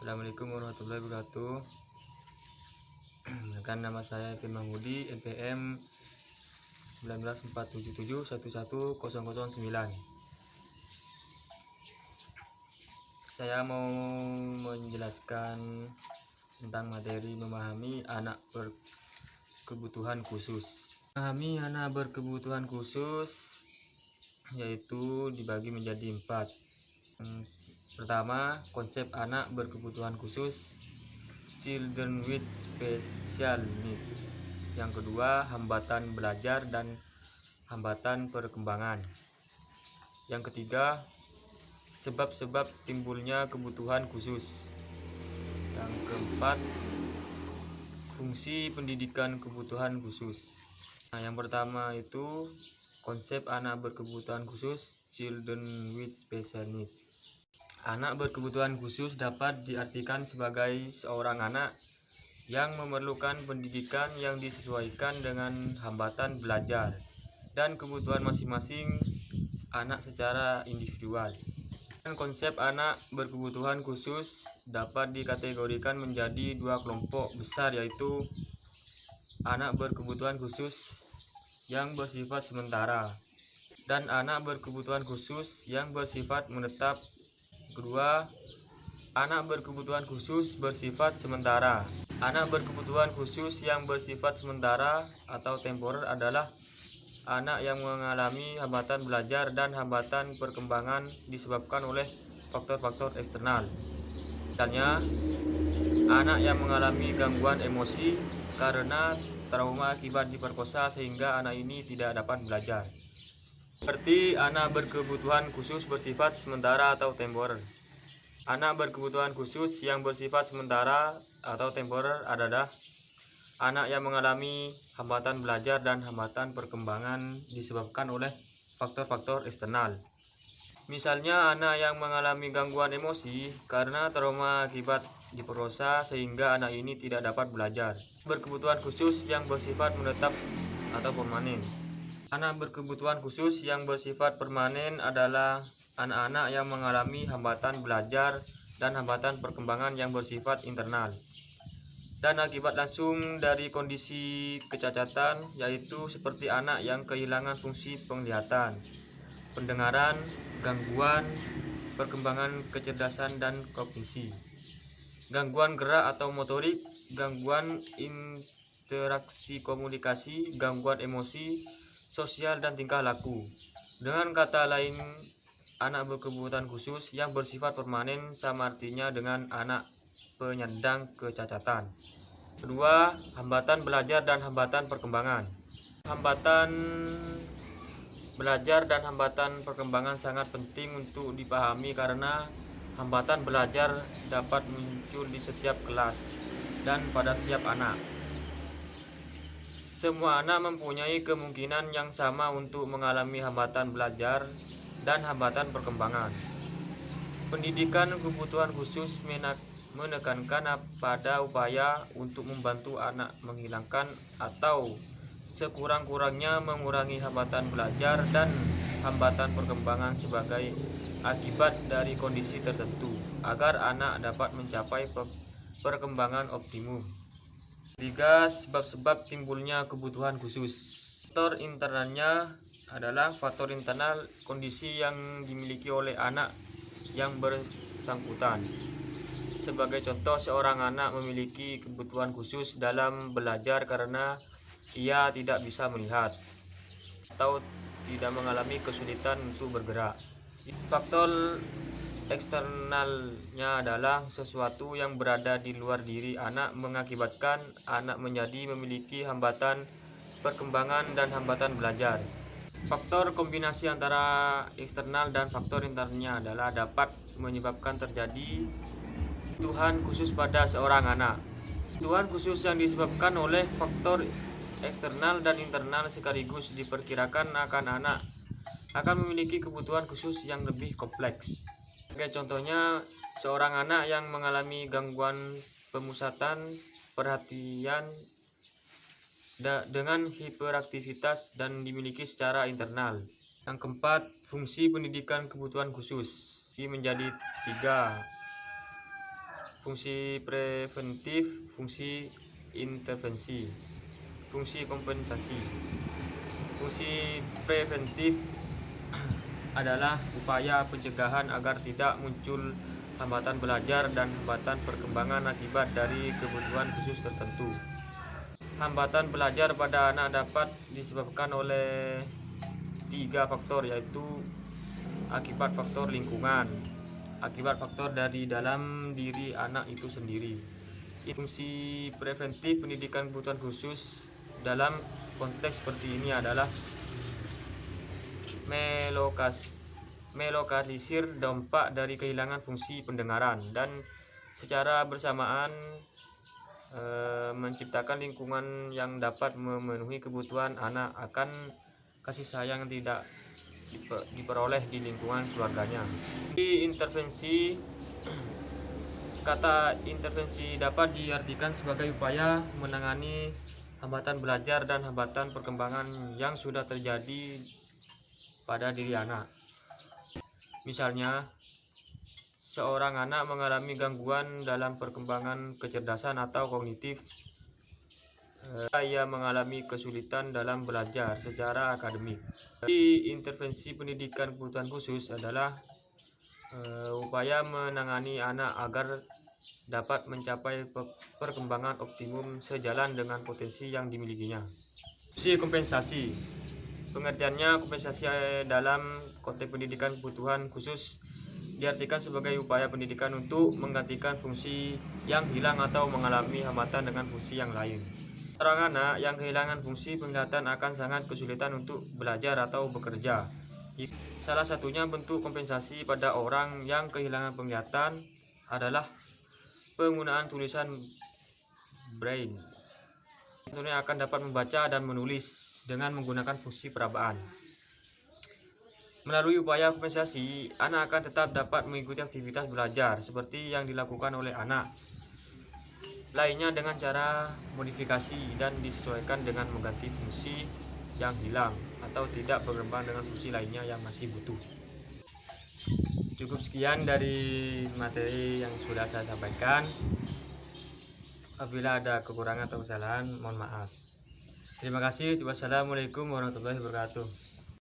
Assalamualaikum warahmatullahi wabarakatuh. Kan nama saya Evin Mahmudi, NPM 19477111009. Saya mau menjelaskan tentang materi memahami anak berkebutuhan khusus. Memahami anak berkebutuhan khusus yaitu dibagi menjadi 4. Pertama, konsep anak berkebutuhan khusus, children with special needs. Yang kedua, hambatan belajar dan hambatan perkembangan. Yang ketiga, sebab-sebab timbulnya kebutuhan khusus. Yang keempat, fungsi pendidikan kebutuhan khusus. Yang pertama itu konsep anak berkebutuhan khusus, children with special needs. Anak berkebutuhan khusus dapat diartikan sebagai seorang anak yang memerlukan pendidikan yang disesuaikan dengan hambatan belajar dan kebutuhan masing-masing anak secara individual. Dan konsep anak berkebutuhan khusus dapat dikategorikan menjadi 2 kelompok besar, yaitu anak berkebutuhan khusus yang bersifat sementara dan anak berkebutuhan khusus yang bersifat menetap. Kedua, anak berkebutuhan khusus bersifat sementara. Anak berkebutuhan khusus yang bersifat sementara atau temporer adalah anak yang mengalami hambatan belajar dan hambatan perkembangan disebabkan oleh faktor-faktor eksternal. Misalnya, anak yang mengalami gangguan emosi karena trauma akibat diperkosa sehingga anak ini tidak dapat belajar. Seperti anak berkebutuhan khusus bersifat sementara atau temporer. Anak berkebutuhan khusus yang bersifat sementara atau temporer adalah anak yang mengalami hambatan belajar dan hambatan perkembangan disebabkan oleh faktor-faktor eksternal. Misalnya, anak yang mengalami gangguan emosi karena trauma akibat diperkosa sehingga anak ini tidak dapat belajar. Berkebutuhan khusus yang bersifat menetap atau permanen. Anak berkebutuhan khusus yang bersifat permanen adalah anak-anak yang mengalami hambatan belajar dan hambatan perkembangan yang bersifat internal dan akibat langsung dari kondisi kecacatan, yaitu seperti anak yang kehilangan fungsi penglihatan, pendengaran, gangguan perkembangan kecerdasan dan kognisi, gangguan gerak atau motorik, gangguan interaksi komunikasi, gangguan emosi, sosial dan tingkah laku. Dengan kata lain, anak berkebutuhan khusus yang bersifat permanen sama artinya dengan anak penyandang kecacatan. Kedua, hambatan belajar dan hambatan perkembangan. Hambatan belajar dan hambatan perkembangan sangat penting untuk dipahami karena hambatan belajar dapat muncul di setiap kelas dan pada setiap anak. Semua anak mempunyai kemungkinan yang sama untuk mengalami hambatan belajar dan hambatan perkembangan. Pendidikan kebutuhan khusus menekankan pada upaya untuk membantu anak menghilangkan atau sekurang-kurangnya mengurangi hambatan belajar dan hambatan perkembangan sebagai akibat dari kondisi tertentu agar anak dapat mencapai perkembangan optimum. 3. Sebab-sebab timbulnya kebutuhan khusus. Faktor internalnya adalah faktor internal kondisi yang dimiliki oleh anak yang bersangkutan. Sebagai contoh, seorang anak memiliki kebutuhan khusus dalam belajar karena ia tidak bisa melihat atau tidak mengalami kesulitan untuk bergerak. Faktor eksternalnya adalah sesuatu yang berada di luar diri anak mengakibatkan anak menjadi memiliki hambatan perkembangan dan hambatan belajar. Faktor kombinasi antara eksternal dan faktor internalnya adalah dapat menyebabkan terjadi kebutuhan khusus pada seorang anak. Kebutuhan khusus yang disebabkan oleh faktor eksternal dan internal sekaligus diperkirakan anak akan memiliki kebutuhan khusus yang lebih kompleks. Sebagai contohnya, seorang anak yang mengalami gangguan pemusatan perhatian dengan hiperaktivitas dan dimiliki secara internal. Yang keempat, fungsi pendidikan kebutuhan khusus menjadi 3. fungsi preventif, fungsi intervensi, fungsi kompensasi. Fungsi preventif adalah upaya pencegahan agar tidak muncul hambatan belajar dan hambatan perkembangan akibat dari kebutuhan khusus tertentu. Hambatan belajar pada anak dapat disebabkan oleh 3 faktor, yaitu akibat faktor lingkungan, akibat faktor dari dalam diri anak itu sendiri. Fungsi preventif pendidikan kebutuhan khusus dalam konteks seperti ini adalah melokalisir dampak dari kehilangan fungsi pendengaran dan secara bersamaan menciptakan lingkungan yang dapat memenuhi kebutuhan anak akan kasih sayang yang tidak diperoleh di lingkungan keluarganya. Intervensi, kata intervensi dapat diartikan sebagai upaya menangani hambatan belajar dan hambatan perkembangan yang sudah terjadi pada diri anak. Misalnya, seorang anak mengalami gangguan dalam perkembangan kecerdasan atau kognitif. Ia mengalami kesulitan dalam belajar secara akademik. Intervensi pendidikan kebutuhan khusus adalah upaya menangani anak agar dapat mencapai perkembangan optimum sejalan dengan potensi yang dimilikinya. Fungsi kompensasi. Pengertiannya, kompensasi dalam konteks pendidikan kebutuhan khusus diartikan sebagai upaya pendidikan untuk menggantikan fungsi yang hilang atau mengalami hambatan dengan fungsi yang lain. Seorang anak yang kehilangan fungsi penglihatan akan sangat kesulitan untuk belajar atau bekerja. Salah satunya bentuk kompensasi pada orang yang kehilangan penglihatan adalah penggunaan tulisan braille. Tentunya akan dapat membaca dan menulis dengan menggunakan fungsi perabaan. Melalui upaya kompensasi, anak akan tetap dapat mengikuti aktivitas belajar seperti yang dilakukan oleh anak lainnya dengan cara modifikasi dan disesuaikan dengan mengganti fungsi yang hilang atau tidak berkembang dengan fungsi lainnya yang masih butuh. Cukup sekian dari materi yang sudah saya sampaikan. Apabila ada kekurangan atau kesalahan, mohon maaf. Terima kasih. Wassalamualaikum warahmatullahi wabarakatuh.